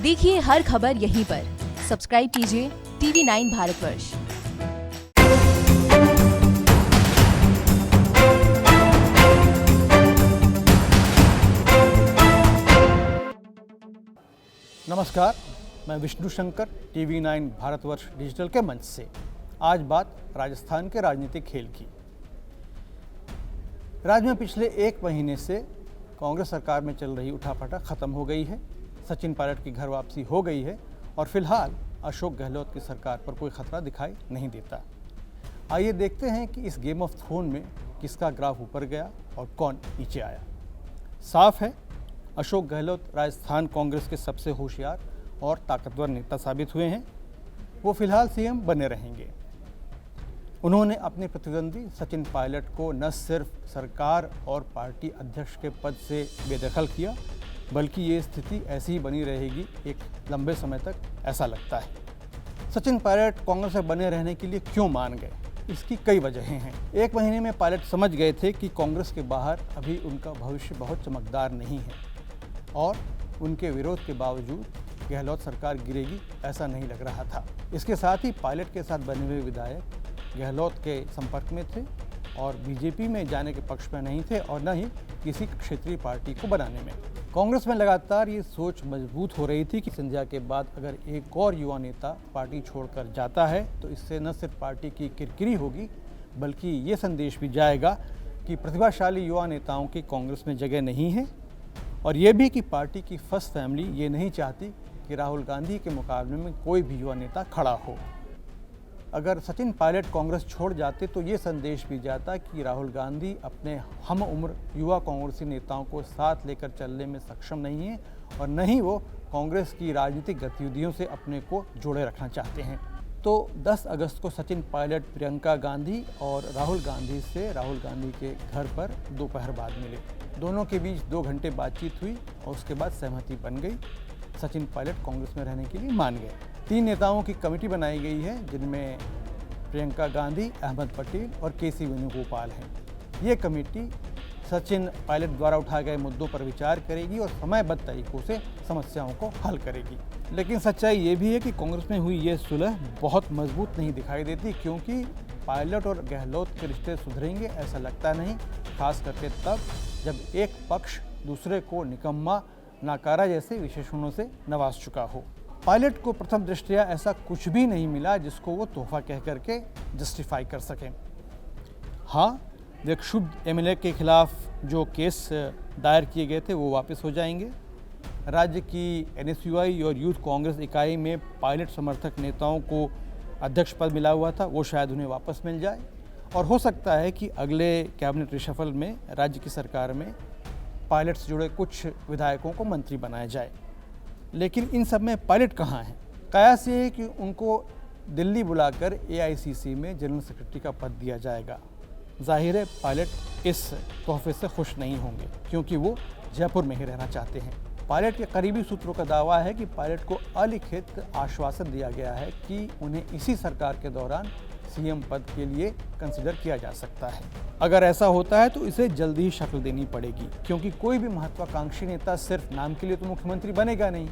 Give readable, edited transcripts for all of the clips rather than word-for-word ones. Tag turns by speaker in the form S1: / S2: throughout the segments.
S1: देखिए हर खबर यहीं पर। सब्सक्राइब कीजिए TV9 भारतवर्ष।
S2: नमस्कार, मैं विष्णु शंकर TV9 भारतवर्ष डिजिटल के मंच से। आज बात राजस्थान के राजनीतिक खेल की। राज्य में पिछले एक महीने से कांग्रेस सरकार में चल रही उठापटक खत्म हो गई है। सचिन पायलट की घर वापसी हो गई है और फिलहाल अशोक गहलोत की सरकार पर कोई खतरा दिखाई नहीं देता। आइए देखते हैं कि इस गेम ऑफ थ्रोन में किसका ग्राफ ऊपर गया और कौन नीचे आया। साफ है, अशोक गहलोत राजस्थान कांग्रेस के सबसे होशियार और ताकतवर नेता साबित हुए हैं। वो फिलहाल सीएम बने रहेंगे। उन्होंने अपने प्रतिद्वंदी सचिन पायलट को न सिर्फ सरकार और पार्टी अध्यक्ष के पद से बेदखल किया, बल्कि ये स्थिति ऐसी ही बनी रहेगी एक लंबे समय तक, ऐसा लगता है। सचिन पायलट कांग्रेस में बने रहने के लिए क्यों मान गए? इसकी कई वजहें हैं। एक महीने में पायलट समझ गए थे कि कांग्रेस के बाहर अभी उनका भविष्य बहुत चमकदार नहीं है और उनके विरोध के बावजूद गहलोत सरकार गिरेगी ऐसा नहीं लग रहा था। इसके साथ ही पायलट के साथ बने हुए विधायक गहलोत के संपर्क में थे और बीजेपी में जाने के पक्ष में नहीं थे और न ही किसी क्षेत्रीय पार्टी को बनाने में। कांग्रेस में लगातार ये सोच मजबूत हो रही थी कि संध्या के बाद अगर एक और युवा नेता पार्टी छोड़कर जाता है तो इससे न सिर्फ पार्टी की किरकिरी होगी, बल्कि ये संदेश भी जाएगा कि प्रतिभाशाली युवा नेताओं की कांग्रेस में जगह नहीं है और ये भी कि पार्टी की फर्स्ट फैमिली ये नहीं चाहती कि राहुल गांधी के मुकाबले में कोई भी युवा नेता खड़ा हो। अगर सचिन पायलट कांग्रेस छोड़ जाते तो ये संदेश भी जाता कि राहुल गांधी अपने हम उम्र युवा कांग्रेसी नेताओं को साथ लेकर चलने में सक्षम नहीं है और न ही वो कांग्रेस की राजनीतिक गतिविधियों से अपने को जोड़े रखना चाहते हैं। तो 10 अगस्त को सचिन पायलट प्रियंका गांधी और राहुल गांधी से राहुल गांधी के घर पर दोपहर बाद मिले। दोनों के बीच 2 घंटे बातचीत हुई और उसके बाद सहमति बन गई। सचिन पायलट कांग्रेस में रहने के लिए मान गए। 3 नेताओं की कमेटी बनाई गई है जिनमें प्रियंका गांधी, अहमद पटेल और केसी वेणुगोपाल हैं। ये कमेटी सचिन पायलट द्वारा उठाए गए मुद्दों पर विचार करेगी और समयबद्ध तरीकों से समस्याओं को हल करेगी। लेकिन सच्चाई ये भी है कि कांग्रेस में हुई ये सुलह बहुत मजबूत नहीं दिखाई देती, क्योंकि पायलट और गहलोत के रिश्ते सुधरेंगे ऐसा लगता नहीं, खास करके तब जब एक पक्ष दूसरे को निकम्मा, नाकारा जैसे विशेषणों से नवाज चुका हो। पायलट को प्रथम दृष्टया ऐसा कुछ भी नहीं मिला जिसको वो तोहफा कह करके जस्टिफाई कर सकें। हाँ, वे क्षुब्ध एमएलए के खिलाफ जो केस दायर किए गए थे वो वापस हो जाएंगे। राज्य की NSUI और यूथ कांग्रेस इकाई में पायलट समर्थक नेताओं को अध्यक्ष पद मिला हुआ था, वो शायद उन्हें वापस मिल जाए और हो सकता है कि अगले कैबिनेट रिशफल में राज्य की सरकार में पायलट से जुड़े कुछ विधायकों को मंत्री बनाया जाए। लेकिन इन सब में पायलट कहाँ हैं? कयास ये है कि उनको दिल्ली बुलाकर AICC में जनरल सेक्रेटरी का पद दिया जाएगा। जाहिर है पायलट इस तोहफे से खुश नहीं होंगे क्योंकि वो जयपुर में ही रहना चाहते हैं। पायलट के करीबी सूत्रों का दावा है कि पायलट को अलिखित आश्वासन दिया गया है कि उन्हें इसी सरकार के दौरान CM पद के लिए कंसिडर किया जा सकता है। अगर ऐसा होता है तो इसे जल्दी ही शक्ल देनी पड़ेगी, क्योंकि कोई भी महत्वाकांक्षी नेता सिर्फ नाम के लिए तो मुख्यमंत्री बनेगा नहीं।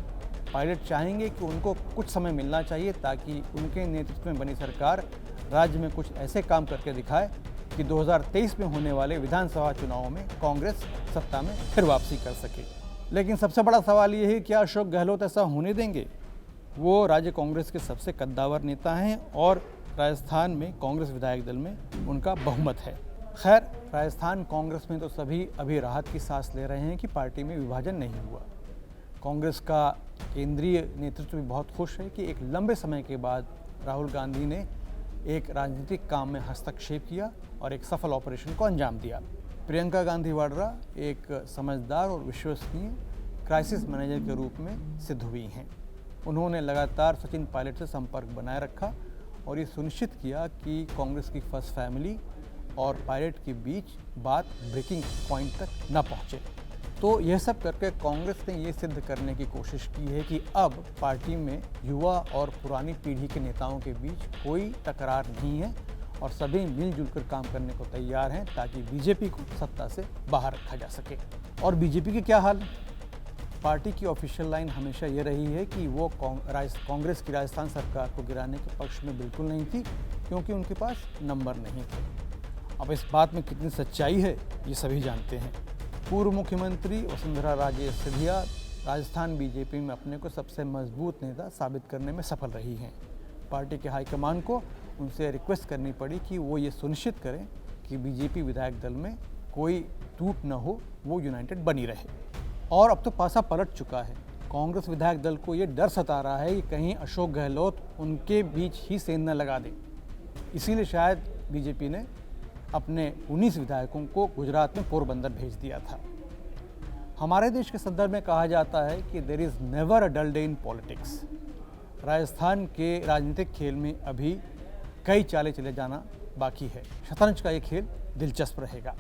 S2: पायलट चाहेंगे कि उनको कुछ समय मिलना चाहिए ताकि उनके नेतृत्व में बनी सरकार राज्य में कुछ ऐसे काम करके दिखाए कि 2023 में होने वाले विधानसभा चुनावों में कांग्रेस सत्ता में फिर वापसी कर सके। लेकिन सबसे बड़ा सवाल ये है, क्या अशोक गहलोत ऐसा होने देंगे? वो राज्य कांग्रेस के सबसे कद्दावर नेता हैं और राजस्थान में कांग्रेस विधायक दल में उनका बहुमत है। खैर, राजस्थान कांग्रेस में तो सभी अभी राहत की सांस ले रहे हैं कि पार्टी में विभाजन नहीं हुआ। कांग्रेस का केंद्रीय नेतृत्व भी बहुत खुश है कि एक लंबे समय के बाद राहुल गांधी ने एक राजनीतिक काम में हस्तक्षेप किया और एक सफल ऑपरेशन को अंजाम दिया। प्रियंका गांधी वाड्रा एक समझदार और विश्वसनीय क्राइसिस मैनेजर के रूप में सिद्ध हुई हैं। उन्होंने लगातार सचिन पायलट से संपर्क बनाए रखा और ये सुनिश्चित किया कि कांग्रेस की फर्स्ट फैमिली और पायलट के बीच बात ब्रेकिंग पॉइंट तक न पहुंचे। तो यह सब करके कांग्रेस ने ये सिद्ध करने की कोशिश की है कि अब पार्टी में युवा और पुरानी पीढ़ी के नेताओं के बीच कोई तकरार नहीं है और सभी मिलजुल कर काम करने को तैयार हैं ताकि बीजेपी को सत्ता से बाहर रखा जा सके। और बीजेपी के क्या हाल? पार्टी की ऑफिशियल लाइन हमेशा ये रही है कि वो कांग्रेस की राजस्थान सरकार को गिराने के पक्ष में बिल्कुल नहीं थी, क्योंकि उनके पास नंबर नहीं थे। अब इस बात में कितनी सच्चाई है ये सभी जानते हैं। पूर्व मुख्यमंत्री वसुंधरा राजे सिंधिया राजस्थान बीजेपी में अपने को सबसे मजबूत नेता साबित करने में सफल रही हैं। पार्टी के हाईकमान को उनसे रिक्वेस्ट करनी पड़ी कि वो ये सुनिश्चित करें कि बीजेपी विधायक दल में कोई टूट न हो, वो यूनाइटेड बनी रहे। और अब तो पासा पलट चुका है। कांग्रेस विधायक दल को ये डर सता रहा है कि कहीं अशोक गहलोत उनके बीच ही सेंध न लगा दे। इसीलिए शायद बीजेपी ने अपने 19 विधायकों को गुजरात में पोरबंदर भेज दिया था। हमारे देश के संदर्भ में कहा जाता है कि there is never a dull day in politics. Rajasthan के राजनीतिक खेल में अभी कई चालें चले जाना बाकी है। शतरंज का ये खेल दिलचस्प रहेगा।